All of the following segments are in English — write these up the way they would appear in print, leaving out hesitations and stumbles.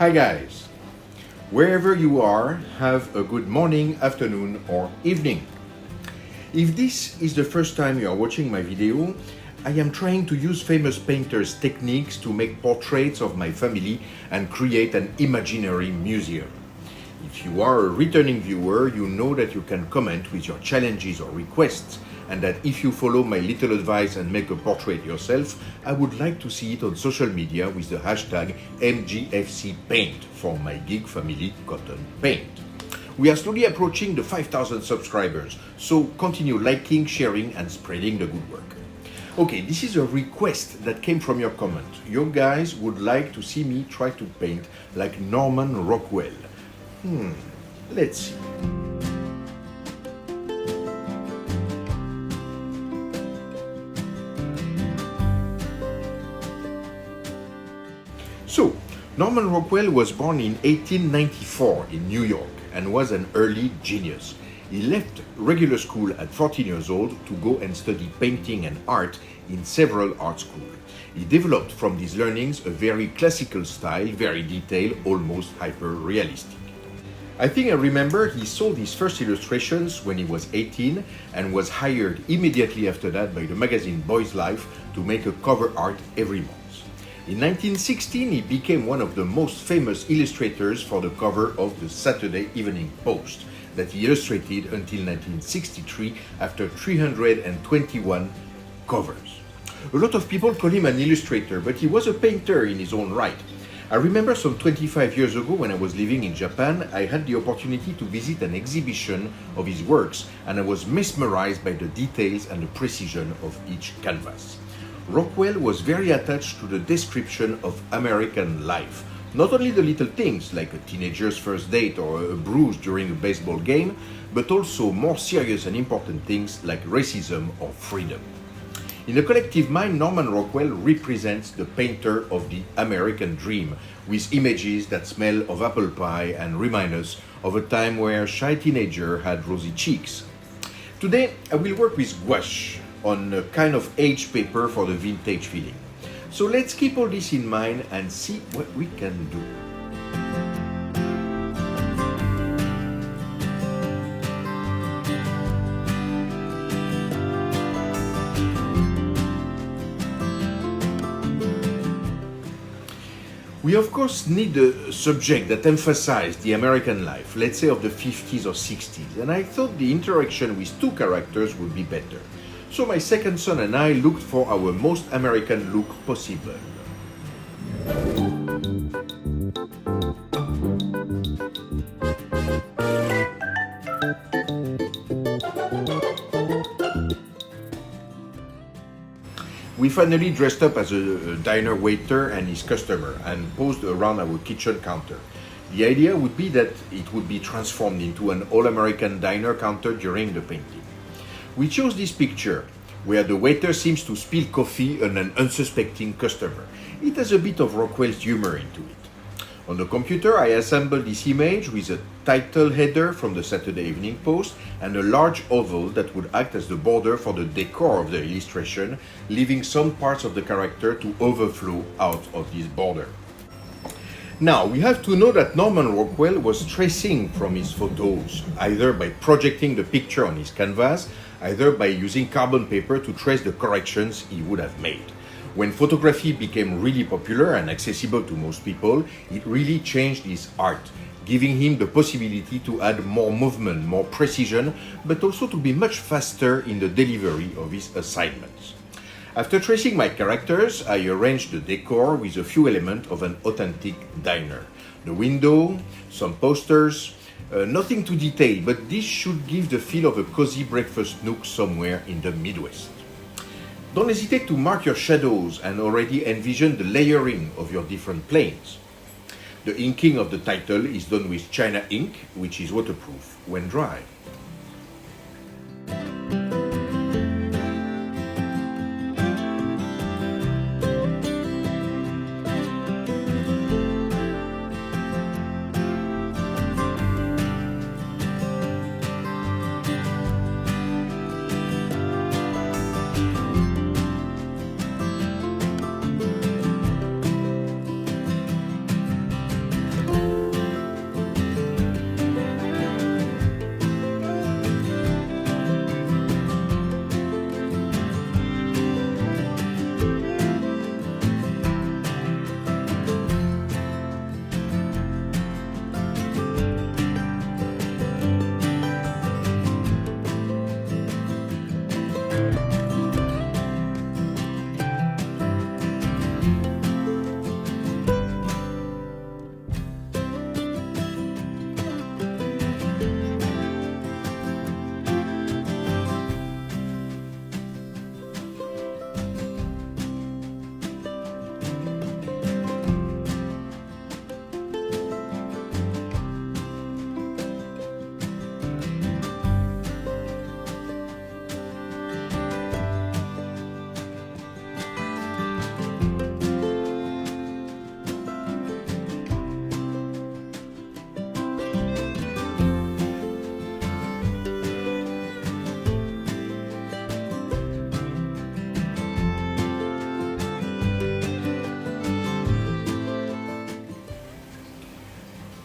Hi guys! Wherever you are, have a good morning, afternoon or evening. If this is the first time you are watching my video, I am trying to use famous painters' techniques to make portraits of my family and create an imaginary museum. If you are a returning viewer, you know that you can comment with your challenges or requests, and that if you follow my little advice and make a portrait yourself, I would like to see it on social media with the hashtag MGFCPaint for my gig family cotton paint. We are slowly approaching the 5,000 subscribers, so continue liking, sharing and spreading the good work. Okay, this is a request that came from your comment. You guys would like to see me try to paint like Norman Rockwell. Let's see. So, Norman Rockwell was born in 1894 in New York and was an early genius. He left regular school at 14 years old to go and study painting and art in several art schools. He developed from these learnings a very classical style, very detailed, almost hyper-realistic. I think I remember he sold his first illustrations when he was 18 and was hired immediately after that by the magazine Boy's Life to make a cover art every month. In 1916, he became one of the most famous illustrators for the cover of the Saturday Evening Post that he illustrated until 1963 after 321 covers. A lot of people call him an illustrator, but he was a painter in his own right. I remember some 25 years ago when I was living in Japan, I had the opportunity to visit an exhibition of his works and I was mesmerized by the details and the precision of each canvas. Rockwell was very attached to the description of American life. Not only the little things like a teenager's first date or a bruise during a baseball game, but also more serious and important things like racism or freedom. In the collective mind, Norman Rockwell represents the painter of the American dream, with images that smell of apple pie and remind us of a time where a shy teenager had rosy cheeks. Today, I will work with gouache on a kind of aged paper for the vintage feeling. So let's keep all this in mind and see what we can do. We of course need a subject that emphasizes the American life, let's say of the 50s or 60s, and I thought the interaction with two characters would be better. So my second son and I looked for our most American look possible. We finally dressed up as a diner waiter and his customer and posed around our kitchen counter. The idea would be that it would be transformed into an all-American diner counter during the painting. We chose this picture where the waiter seems to spill coffee on an unsuspecting customer. It has a bit of Rockwell's humor into it. On the computer, I assembled this image with a title header from the Saturday Evening Post and a large oval that would act as the border for the decor of the illustration, leaving some parts of the character to overflow out of this border. Now, we have to know that Norman Rockwell was tracing from his photos, either by projecting the picture on his canvas, either by using carbon paper to trace the corrections he would have made. When photography became really popular and accessible to most people, it really changed his art, giving him the possibility to add more movement, more precision, but also to be much faster in the delivery of his assignments. After tracing my characters, I arranged the decor with a few elements of an authentic diner. The window, some posters, nothing too detailed, but this should give the feel of a cozy breakfast nook somewhere in the Midwest. Don't hesitate to mark your shadows and already envision the layering of your different planes. The inking of the title is done with China ink, which is waterproof when dry.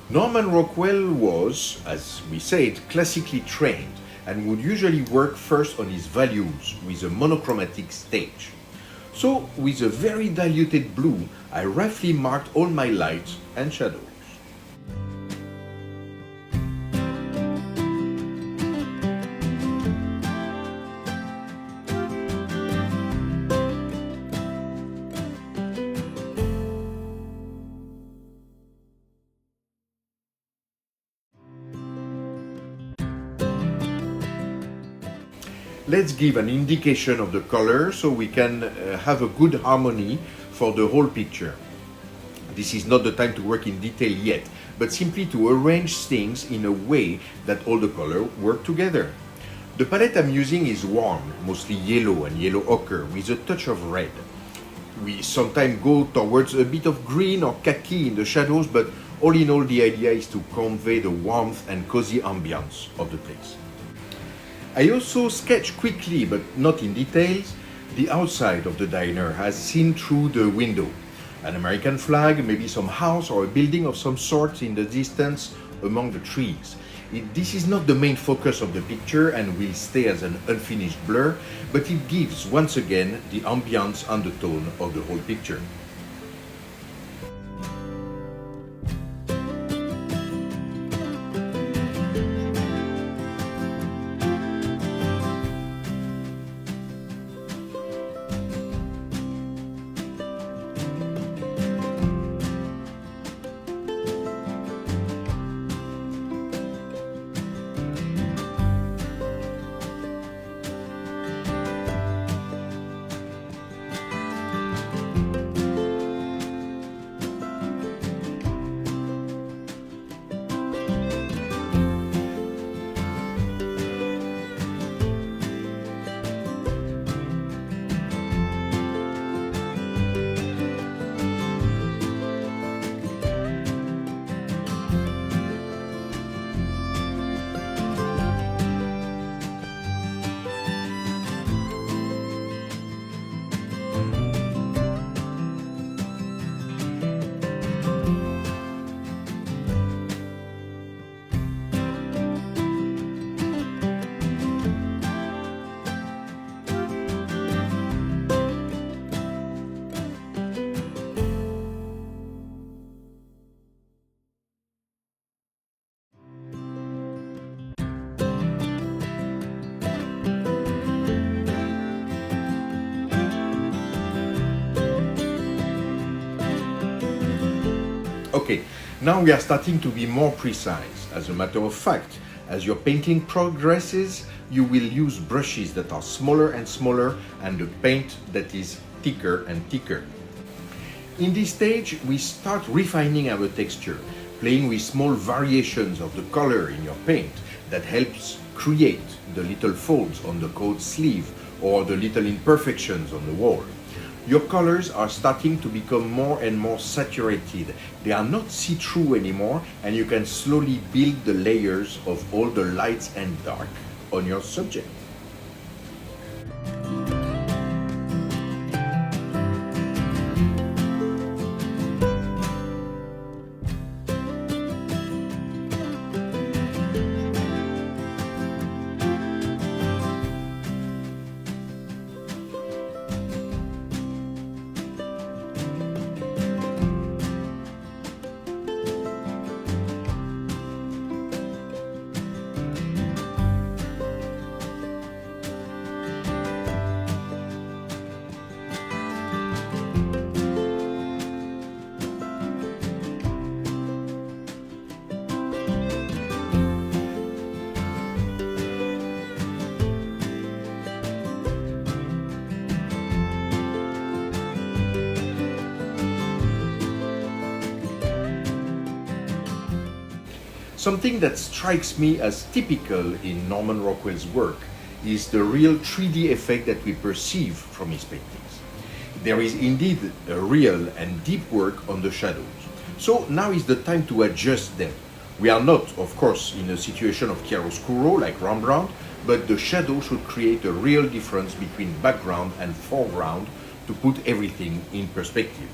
Norman Rockwell was, as we said, classically trained and would usually work first on his values with a monochromatic stage. So, with a very diluted blue, I roughly marked all my lights and shadows. Let's give an indication of the color so we can have a good harmony for the whole picture. This is not the time to work in detail yet, but simply to arrange things in a way that all the colors work together. The palette I'm using is warm, mostly yellow and yellow ochre with a touch of red. We sometimes go towards a bit of green or khaki in the shadows, but all in all the idea is to convey the warmth and cozy ambience of the place. I also sketch quickly, but not in details, the outside of the diner as seen through the window. An American flag, maybe some house or a building of some sort in the distance among the trees. This is not the main focus of the picture and will stay as an unfinished blur, but it gives once again the ambience undertone of the whole picture. Okay, now we are starting to be more precise. As a matter of fact, as your painting progresses, you will use brushes that are smaller and smaller and the paint that is thicker and thicker. In this stage, we start refining our texture, playing with small variations of the color in your paint that helps create the little folds on the coat sleeve or the little imperfections on the wall. Your colors are starting to become more and more saturated. They are not see-through anymore, and you can slowly build the layers of all the lights and dark on your subject. Something that strikes me as typical in Norman Rockwell's work is the real 3D effect that we perceive from his paintings. There is indeed a real and deep work on the shadows. So now is the time to adjust them. We are not, of course, in a situation of chiaroscuro like Rembrandt, but the shadow should create a real difference between background and foreground to put everything in perspective.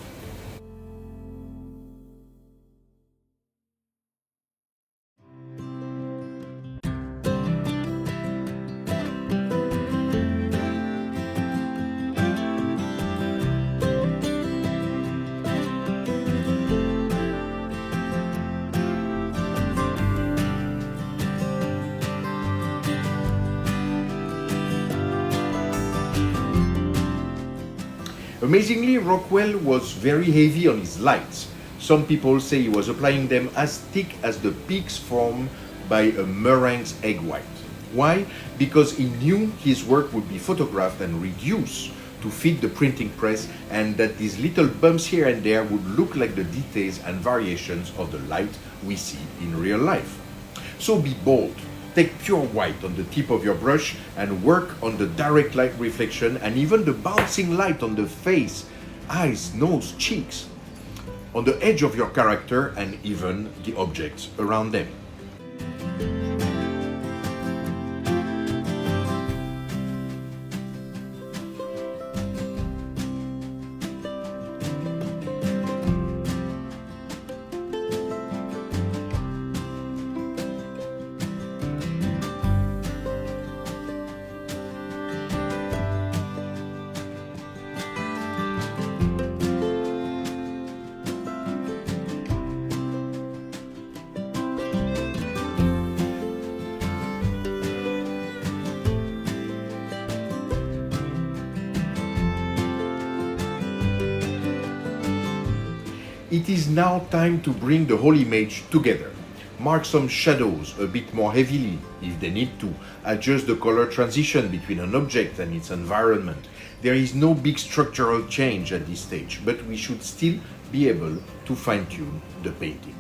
Amazingly, Rockwell was very heavy on his lights. Some people say he was applying them as thick as the peaks formed by a meringue's egg white. Why? Because he knew his work would be photographed and reduced to fit the printing press, and that these little bumps here and there would look like the details and variations of the light we see in real life. So be bold. Take pure white on the tip of your brush and work on the direct light reflection and even the bouncing light on the face, eyes, nose, cheeks, on the edge of your character and even the objects around them. It is now time to bring the whole image together. Mark some shadows a bit more heavily if they need to. Adjust the color transition between an object and its environment. There is no big structural change at this stage, but we should still be able to fine-tune the painting.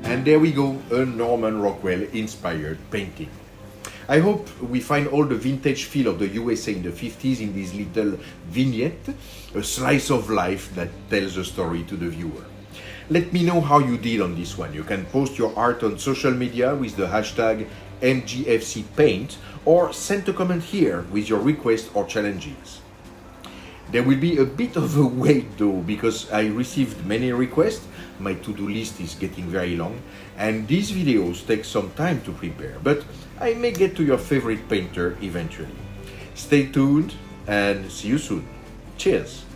And there we go, a Norman Rockwell inspired painting. I hope we find all the vintage feel of the USA in the 50s in this little vignette, a slice of life that tells a story to the viewer. Let me know how you did on this one. You can post your art on social media with the hashtag MGFCPaint or send a comment here with your requests or challenges. There will be a bit of a wait though, because I received many requests. My to-do list is getting very long, and these videos take some time to prepare, but I may get to your favorite painter eventually. Stay tuned and see you soon. Cheers!